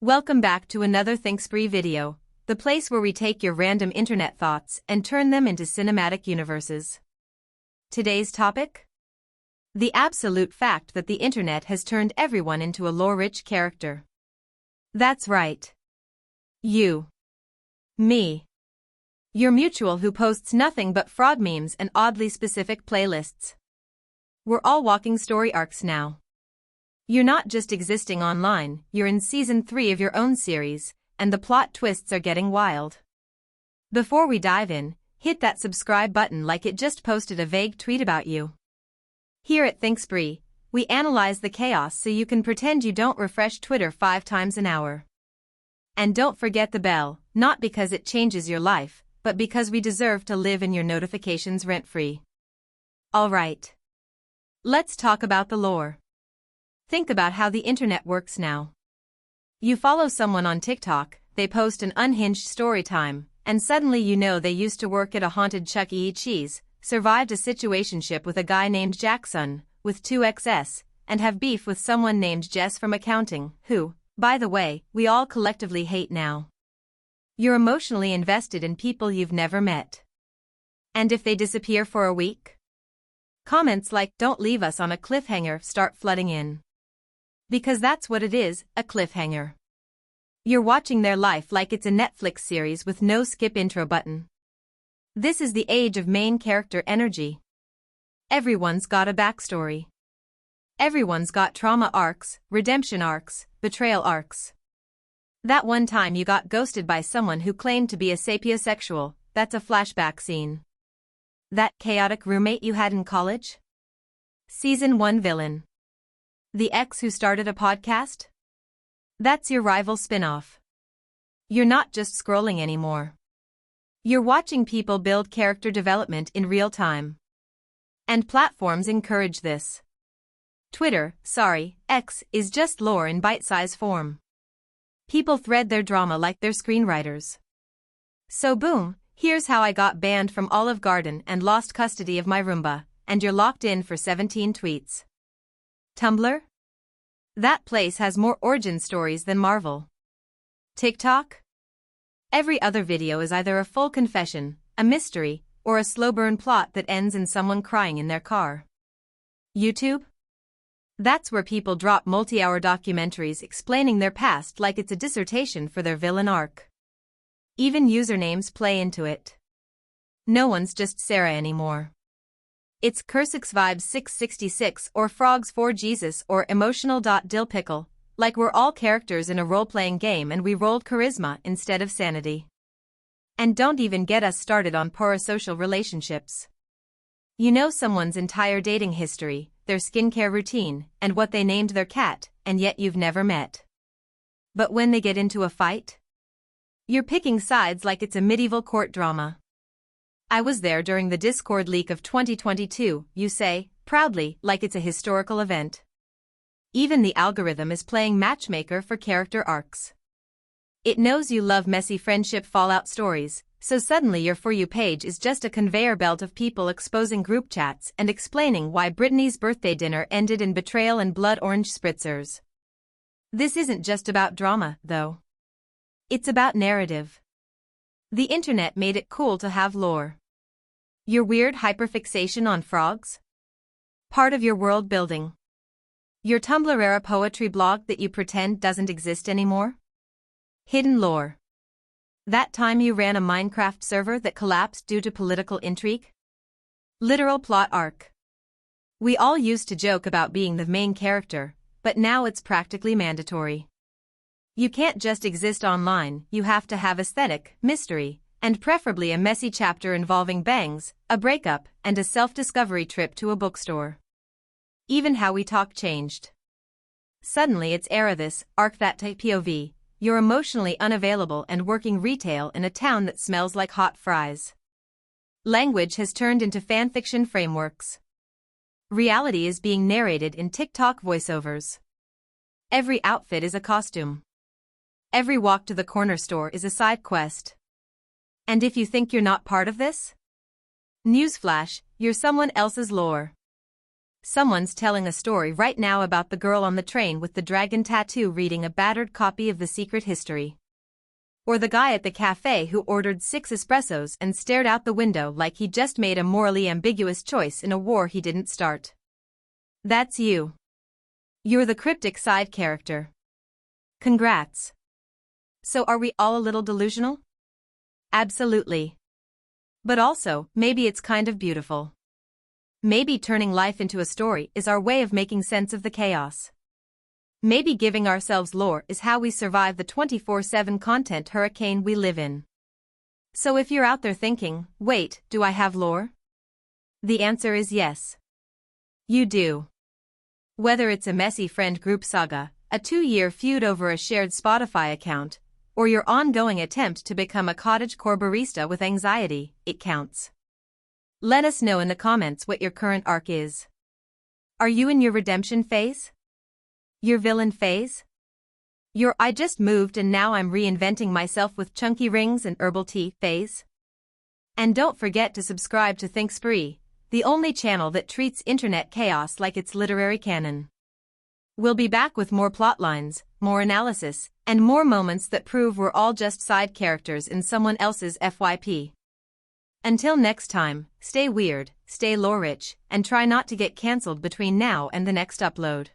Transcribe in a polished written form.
Welcome back to another ThinkSpree video, the place where we take your random internet thoughts and turn them into cinematic universes. Today's topic? The absolute fact that the internet has turned everyone into a lore-rich character. That's right. You. Me. Your mutual who posts nothing but fraud memes and oddly specific playlists. We're all walking story arcs now. You're not just existing online, you're in season 3 of your own series, and the plot twists are getting wild. Before we dive in, hit that subscribe button like it just posted a vague tweet about you. Here at ThinkSpree, we analyze the chaos so you can pretend you don't refresh Twitter 5 times an hour. And don't forget the bell, not because it changes your life, but because we deserve to live in your notifications rent-free. Alright. Let's talk about the lore. Think about how the internet works now. You follow someone on TikTok, they post an unhinged story time, and suddenly you know they used to work at a haunted Chuck E. Cheese, survived a situationship with a guy named Jackson, with 2XS, and have beef with someone named Jess from accounting, who, by the way, we all collectively hate now. You're emotionally invested in people you've never met. And if they disappear for a week? Comments like, "Don't leave us on a cliffhanger," start flooding in. Because that's what it is, a cliffhanger. You're watching their life like it's a Netflix series with no skip intro button. This is the age of main character energy. Everyone's got a backstory. Everyone's got trauma arcs, redemption arcs, betrayal arcs. That one time you got ghosted by someone who claimed to be a sapiosexual, that's a flashback scene. That chaotic roommate you had in college? Season 1 villain. The ex who started a podcast? That's your rival spin-off. You're not just scrolling anymore. You're watching people build character development in real time. And platforms encourage this. Twitter, X, is just lore in bite-size form. People thread their drama like they're screenwriters. So boom, here's how I got banned from Olive Garden and lost custody of my Roomba, and you're locked in for 17 tweets. Tumblr? That place has more origin stories than Marvel. TikTok? Every other video is either a full confession, a mystery, or a slow burn plot that ends in someone crying in their car. YouTube? That's where people drop multi-hour documentaries explaining their past like it's a dissertation for their villain arc. Even usernames play into it. No one's just Sarah anymore. It's Cursix-Vibes666 or Frogs4Jesus or Emotional.Dillpickle, like we're all characters in a role-playing game and we rolled charisma instead of sanity. And don't even get us started on parasocial relationships. You know someone's entire dating history, their skincare routine, and what they named their cat, and yet you've never met. But when they get into a fight? You're picking sides like it's a medieval court drama. I was there during the Discord leak of 2022, you say, proudly, like it's a historical event. Even the algorithm is playing matchmaker for character arcs. It knows you love messy friendship fallout stories, so suddenly your For You page is just a conveyor belt of people exposing group chats and explaining why Britney's birthday dinner ended in betrayal and blood orange spritzers. This isn't just about drama, though. It's about narrative. The internet made it cool to have lore. Your weird hyperfixation on frogs? Part of your world building. Your Tumblr-era poetry blog that you pretend doesn't exist anymore? Hidden lore. That time you ran a Minecraft server that collapsed due to political intrigue? Literal plot arc. We all used to joke about being the main character, but now it's practically mandatory. You can't just exist online, you have to have aesthetic, mystery, and preferably a messy chapter involving bangs, a breakup, and a self-discovery trip to a bookstore. Even how we talk changed. Suddenly it's era this, arc that type POV, you're emotionally unavailable and working retail in a town that smells like hot fries. Language has turned into fanfiction frameworks. Reality is being narrated in TikTok voiceovers. Every outfit is a costume. Every walk to the corner store is a side quest. And if you think you're not part of this? Newsflash, you're someone else's lore. someone's telling a story right now about the girl on the train with the dragon tattoo reading a battered copy of The Secret History. Or the guy at the cafe who ordered 6 espressos and stared out the window like he just made a morally ambiguous choice in a war he didn't start. That's you. You're the cryptic side character. Congrats. So are we all a little delusional? Absolutely. But also, maybe it's kind of beautiful. Maybe turning life into a story is our way of making sense of the chaos. Maybe giving ourselves lore is how we survive the 24/7 content hurricane we live in. So if you're out there thinking, wait, do I have lore? The answer is yes. You do. Whether it's a messy friend group saga, a 2-year feud over a shared Spotify account, or your ongoing attempt to become a cottagecore barista with anxiety, it counts. Let us know in the comments what your current arc is. Are you in your redemption phase? Your villain phase? Your I just moved and now I'm reinventing myself with chunky rings and herbal tea phase? And don't forget to subscribe to Think Spree, the only channel that treats internet chaos like it's literary canon. We'll be back with more plotlines, more analysis, and more moments that prove we're all just side characters in someone else's FYP. Until next time, stay weird, stay lore-rich, and try not to get cancelled between now and the next upload.